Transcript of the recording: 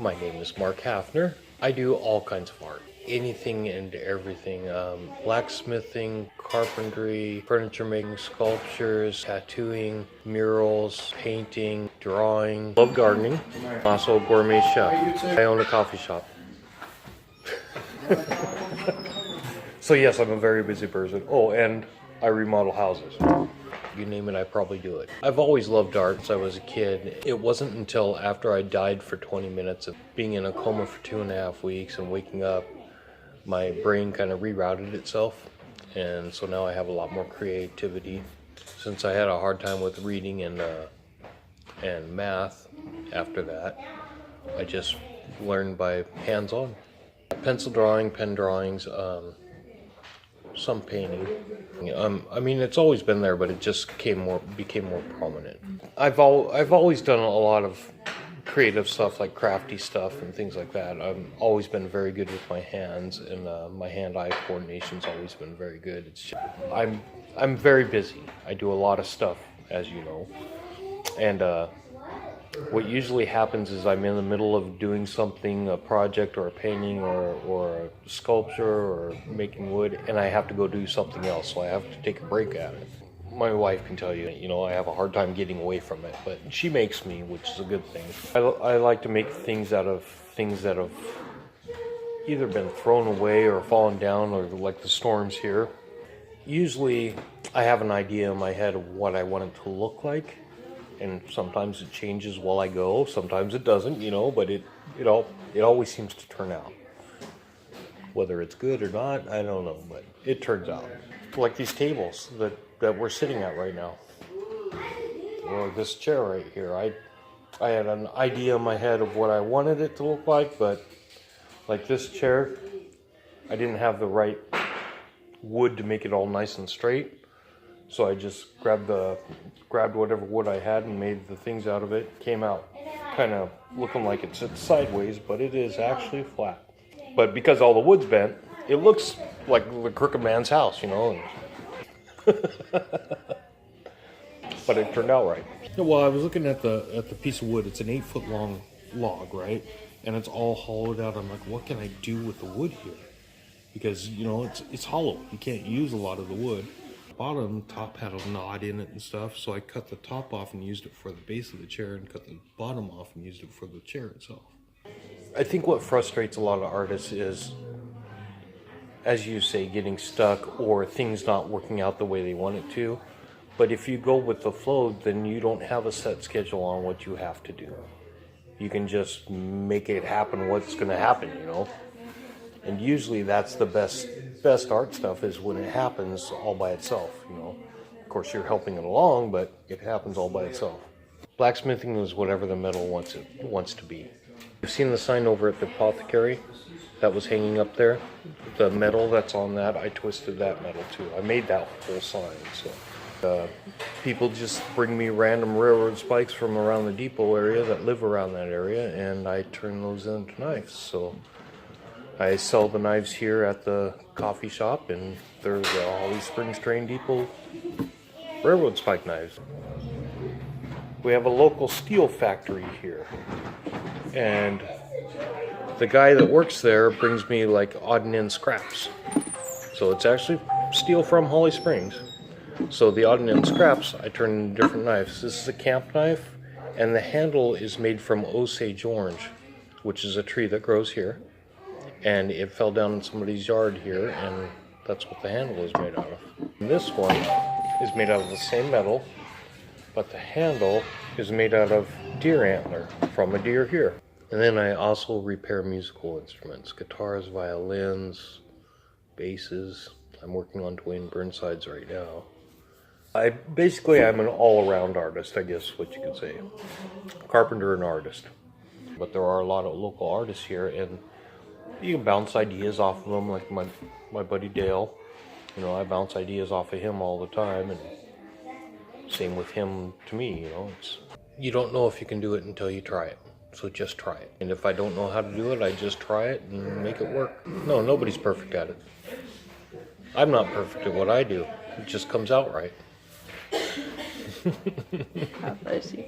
My name is Marc Hafner. I do all kinds of art. Anything and everything. Blacksmithing, carpentry, furniture making, sculptures, tattooing, murals, painting, drawing. Love gardening. Also a gourmet chef. I own a coffee shop. So yes, I'm a very busy person. Oh, and I remodel houses. You name it, I probably do it. I've always loved art since I was a kid. It wasn't until after I died for 20 minutes of being in a coma for 2.5 weeks and waking up, my brain kind of rerouted itself. And so now I have a lot more creativity. Since I had a hard time with reading and math after that, I just learned by hands-on. Pencil drawing, pen drawings, some painting. I mean, it's always been there, but it just became more prominent. I've always done a lot of creative stuff, like crafty stuff and things like that. I've always been very good with my hands, and my hand-eye coordination's always been very good. It's just, I'm very busy. I do a lot of stuff, as you know, and what usually happens is I'm in the middle of doing something, a project or a painting or a sculpture or making wood, and I have to go do something else, so I have to take a break at it. My wife can tell you, I have a hard time getting away from it, but she makes me, which is a good thing. I like to make things out of things that have either been thrown away or fallen down, or like the storms here. Usually I have an idea in my head of what I want it to look like. And sometimes it changes while I go, sometimes it doesn't, but it always seems to turn out. Whether it's good or not, I don't know, but it turns out. Like these tables that we're sitting at right now. Or this chair right here. I had an idea in my head of what I wanted it to look like, but like this chair, I didn't have the right wood to make it all nice and straight. So I just grabbed whatever wood I had and made the things out of it. Came out kind of looking like it sits sideways, but it is actually flat. But because all the wood's bent, it looks like the crooked man's house, But it turned out right. Well, I was looking at the piece of wood. It's an 8-foot long log, right? And it's all hollowed out. I'm like, what can I do with the wood here? Because it's hollow. You can't use a lot of the wood. Top had a knot in it and stuff, so I cut the top off and used it for the base of the chair, and cut the bottom off and used it for the chair itself. I think what frustrates a lot of artists is, as you say, getting stuck or things not working out the way they want it to. But if you go with the flow, then you don't have a set schedule on what you have to do. You can just make it happen what's going to happen, And usually that's the best art stuff, is when it happens all by itself, Of course, you're helping it along, but it happens all by itself. Blacksmithing is whatever the metal wants to be. You've seen the sign over at the apothecary that was hanging up there? The metal that's on that, I twisted that metal too. I made that whole sign. So people just bring me random railroad spikes from around the depot area that live around that area, and I turn those into knives. So I sell the knives here at the coffee shop, and they're the Holly Springs Train Depot railroad spike knives. We have a local steel factory here, and the guy that works there brings me like odd and end scraps. So it's actually steel from Holly Springs. So the odd and end scraps I turn into different knives. This is a camp knife, and the handle is made from Osage orange, which is a tree that grows here. And it fell down in somebody's yard here, and that's what the handle is made out of. And this one is made out of the same metal, but the handle is made out of deer antler from a deer here. And then I also repair musical instruments, guitars, violins, basses. I'm working on Dwayne Burnside's right now. I'm an all-around artist, I guess what you could say. Carpenter and artist. But there are a lot of local artists here, and you can bounce ideas off of them, like my buddy Dale. I bounce ideas off of him all the time, and same with him to me, You don't know if you can do it until you try it, so just try it. And if I don't know how to do it, I just try it and make it work. No, nobody's perfect at it. I'm not perfect at what I do. It just comes out right. God bless you.